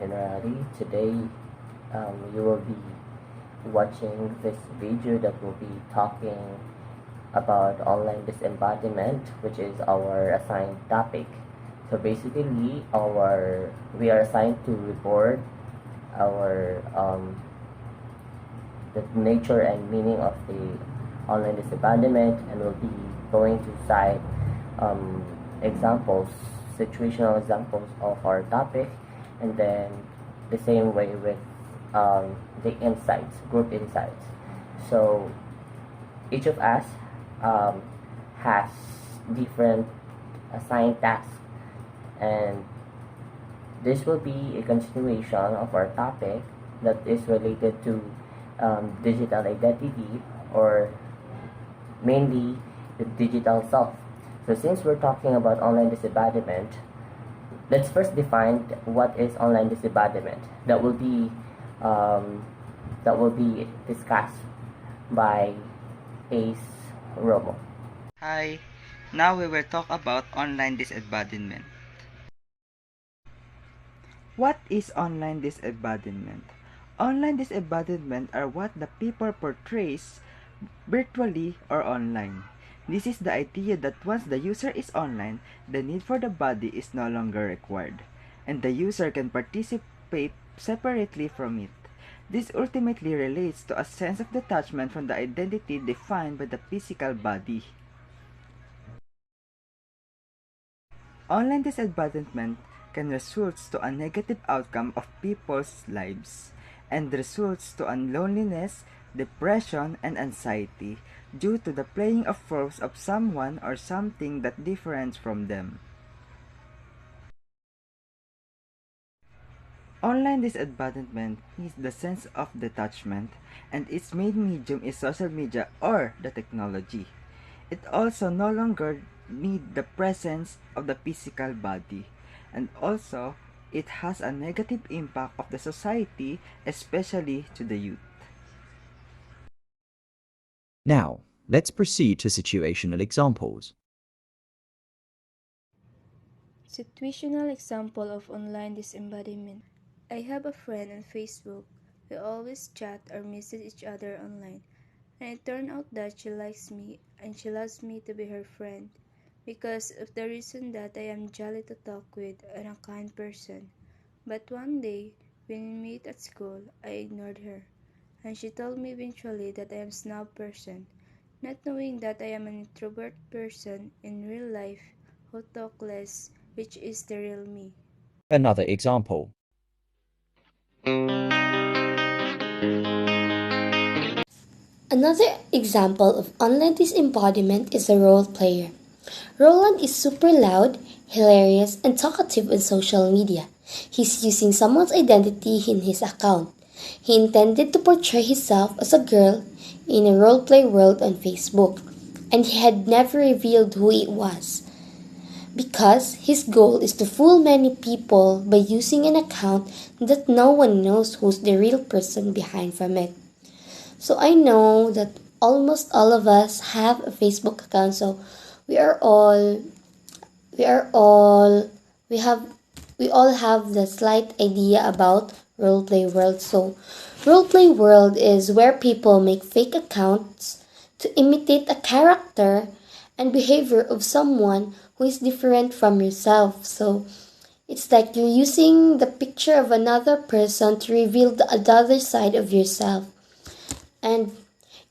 generally. Today, you will be watching this video that will be talking about online disembodiment, which is our assigned topic. So basically, we are assigned to report our the nature and meaning of the online disembodiment, and we'll be going to cite examples, situational examples of our topic, and then the same way with the insights, group insights. So each of us has different assigned tasks, and this will be a continuation of our topic that is related to digital identity, or mainly the digital self. So since we're talking about online disembodiment, let's first define what is online disembodiment. That will be discussed by Ace Romo. Hi, now we will talk about online disembodiment. What is online disembodiment? Online disembodiment are what the people portrays virtually or online. This is the idea that once the user is online, the need for the body is no longer required, and the user can participate separately from it. This ultimately relates to a sense of detachment from the identity defined by the physical body. Online disembodiment can result to a negative outcome of people's lives and results to loneliness, depression, and anxiety due to the playing of roles of someone or something that differs from them. Online disembodiment is the sense of detachment, and its main medium is social media or the technology. It also no longer need the presence of the physical body, and also it has a negative impact of the society, especially to the youth. Now, let's proceed to situational examples. Situational example of online disembodiment. I have a friend on Facebook. We always chat or message each other online, and it turned out that she likes me and she loves me to be her friend because of the reason that I am jolly to talk with and a kind person. But one day, when we meet at school, I ignored her, and she told me eventually that I am a snob person, not knowing that I am an introvert person in real life who talk less, which is the real me. Another example. Another example of online disembodiment is a role player. Roland is super loud, hilarious, and talkative on social media. He's using someone's identity in his account. He intended to portray himself as a girl in a roleplay world on Facebook, and he had never revealed who it was. Because his goal is to fool many people by using an account that no one knows who's the real person behind from it. So I know that almost all of us have a Facebook account, so we are all we are all we all have the slight idea about roleplay world. So roleplay world is where people make fake accounts to imitate a character and behavior of someone who is different from yourself. So it's like you're using the picture of another person to reveal the other side of yourself. And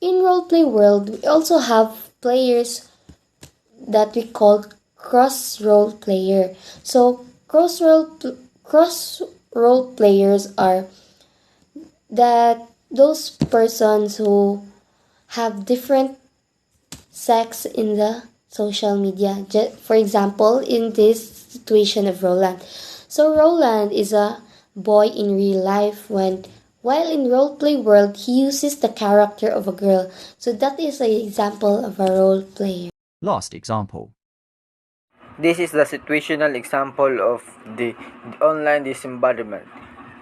in roleplay world, we also have players that we call cross role player. So cross role players are that those persons who have different sex in the social media. For example, in this situation of Roland. So Roland is a boy in real life, while in roleplay world he uses the character of a girl. So that is an example of a role player. Last example. This is the situational example of the online disembodiment.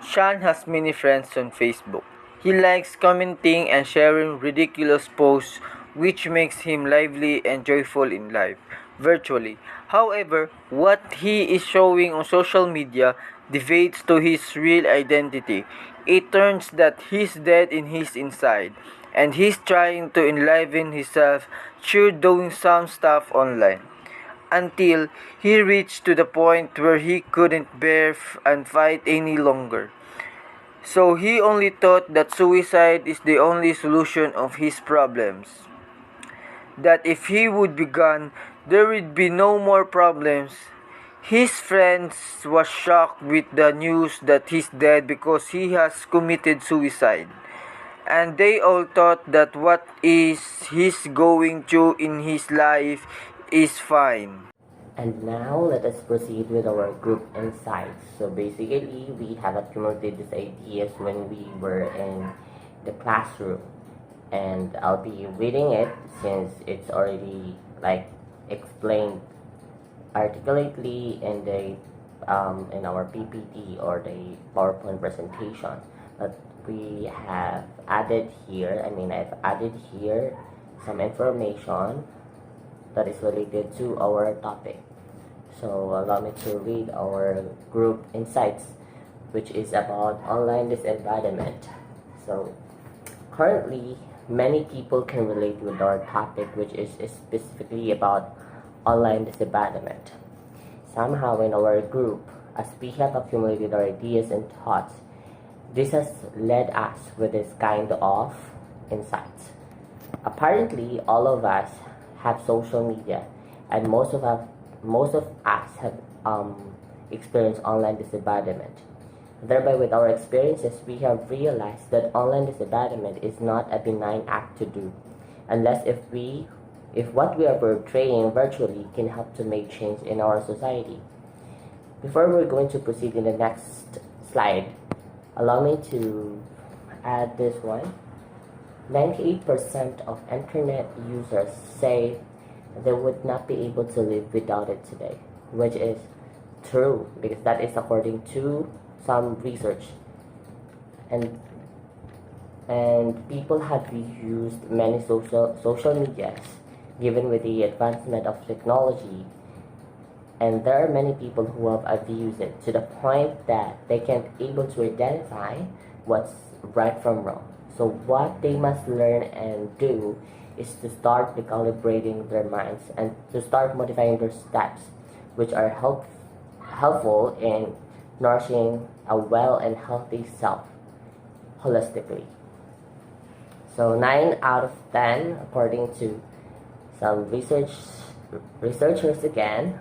Sean has many friends on Facebook. He likes commenting and sharing ridiculous posts which makes him lively and joyful in life, virtually. However, what he is showing on social media deviates to his real identity. It turns that he's dead in his inside, and he's trying to enliven himself through doing some stuff online until he reached to the point where he couldn't bear and fight any longer. So he only thought that suicide is the only solution of his problems. That if he would be gone, there would be no more problems. His friends was shocked with the news that he's dead because he has committed suicide. And they all thought that what is he's going through in his life is fine. And now let us proceed with our group insights. So basically, we have accumulated these ideas when we were in the classroom, and I'll be reading it since it's already like explained articulately in the in our PPT or the PowerPoint presentation. But we have added here. I've added here some information that is related to our topic. So allow me to read our group insights, which is about online disembodiment. So currently, many people can relate with our topic, which is specifically about online disembodiment. Somehow in our group, as we have accumulated our ideas and thoughts, this has led us with this kind of insights. Apparently, all of us have social media, and most of us have experienced online disembodiment. Thereby, with our experiences, we have realized that online disembodiment is not a benign act to do, unless if what we are portraying virtually can help to make change in our society. Before we're going to proceed in the next slide, allow me to add this one. 98% of internet users say they would not be able to live without it today, which is true because that is according to some research. And people have used many social medias given with the advancement of technology, and there are many people who have abused it to the point that they can't able to identify what's right from wrong. So what they must learn and do is to start recalibrating their minds and to start modifying their steps, which are helpful in nourishing a well and healthy self holistically. So 9 out of 10, according to some researchers again,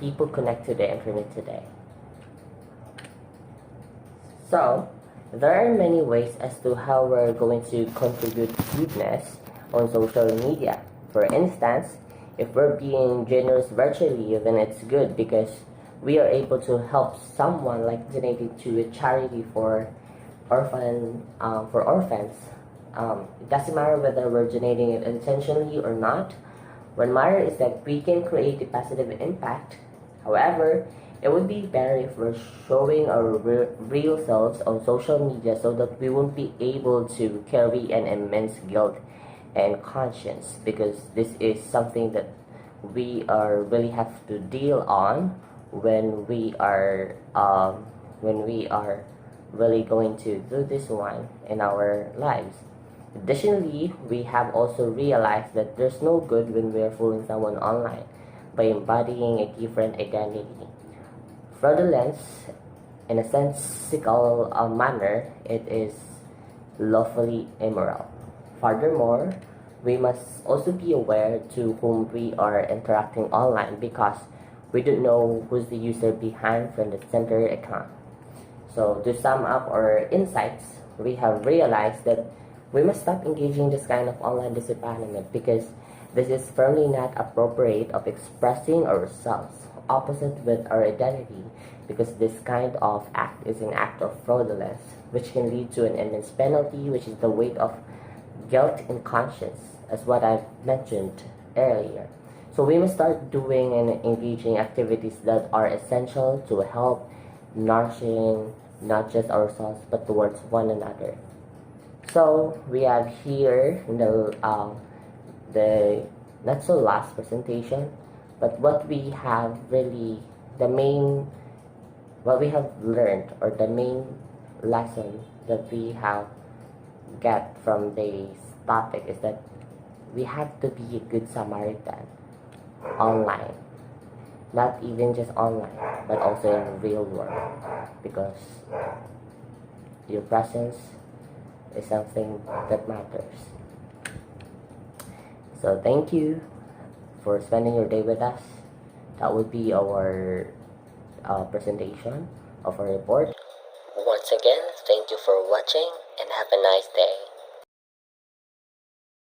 people connect to the internet today. So there are many ways as to how we're going to contribute goodness on social media. For instance, if we're being generous virtually, then it's good because we are able to help someone, like donating to a charity for orphans. It doesn't matter whether we're donating it intentionally or not. What matters is that we can create a positive impact. However, it would be better if we're showing our real selves on social media so that we won't be able to carry an immense guilt and conscience, because this is something that we are really have to deal on when we are really going to do this one in our lives. Additionally, we have also realized that there's no good when we are fooling someone online by embodying a different identity. Fraudulence, in a sensical manner, it is lawfully immoral. Furthermore, we must also be aware to whom we are interacting online, because we don't know who's the user behind from the center account. So to sum up our insights, we have realized that we must stop engaging this kind of online disembodiment, because this is firmly not appropriate of expressing ourselves opposite with our identity, because this kind of act is an act of fraudulence, which can lead to an immense penalty, which is the weight of guilt and conscience, as what I've mentioned earlier. So we must start doing and engaging activities that are essential to help nourishing not just ourselves but towards one another. So we have here the not so last presentation, but what we have really what we have learned, or the main lesson that we have get from this topic, is that we have to be a good Samaritan online, not even just online, but also in the real world, because your presence is something that matters. So thank you for spending your day with us. That would be our presentation of our report. Once again, thank you for watching and have a nice day.